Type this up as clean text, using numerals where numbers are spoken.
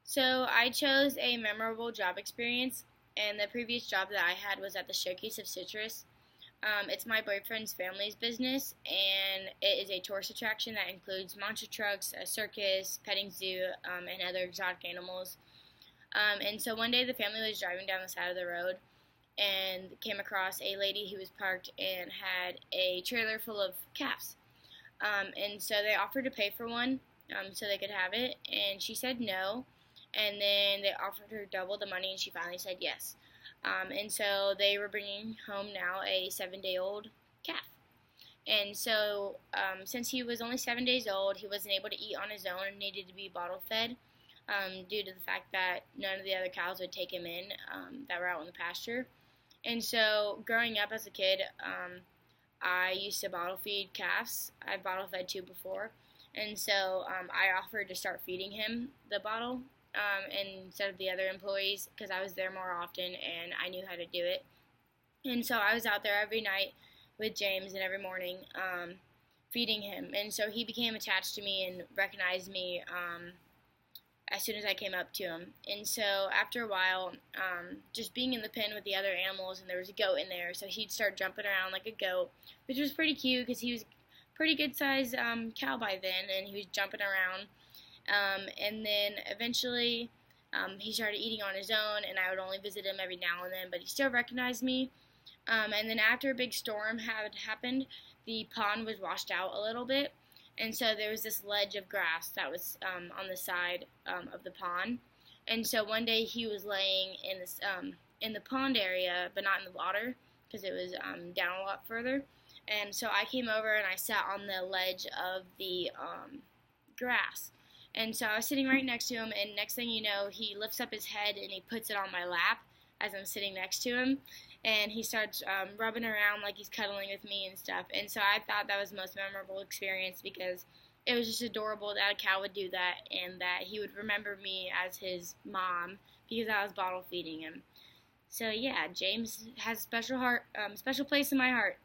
So I chose a memorable job experience, and the previous job that I had was at the Showcase of Citrus. It's my boyfriend's family's business, and it is a tourist attraction that includes monster trucks, a circus, petting zoo, and other exotic animals. And so one day the family was driving down the side of the road and came across a lady who was parked and had a trailer full of calves. And so they offered to pay for one so they could have it, and she said no. And then they offered her double the money, and she finally said yes. And so they were bringing home now a 7 day old calf. And so, since he was only 7 days old, he wasn't able to eat on his own and needed to be bottle fed due to the fact that none of the other cows would take him in that were out in the pasture. And so, growing up as a kid, I used to bottle feed calves. I've bottle fed two before. And so I offered to start feeding him the bottle instead of the other employees because I was there more often and I knew how to do it. And so I was out there every night with James and every morning feeding him. And so he became attached to me and recognized me as soon as I came up to him. And so after a while, just being in the pen with the other animals, and there was a goat in there, so he'd start jumping around like a goat, which was pretty cute because he was pretty good sized cow by then, and he was jumping around. And then eventually, he started eating on his own, and I would only visit him every now and then, but he still recognized me. And then after a big storm had happened, the pond was washed out a little bit, and so there was this ledge of grass that was on the side of the pond. And so one day he was laying in the pond area, but not in the water because it was down a lot further. And so I came over and I sat on the ledge of the grass. And so I was sitting right next to him, and next thing you know, he lifts up his head and he puts it on my lap as I'm sitting next to him. And he starts rubbing around like he's cuddling with me and stuff. And so I thought that was the most memorable experience because it was just adorable that a cow would do that and that he would remember me as his mom because I was bottle feeding him. So yeah, James has a special place in my heart.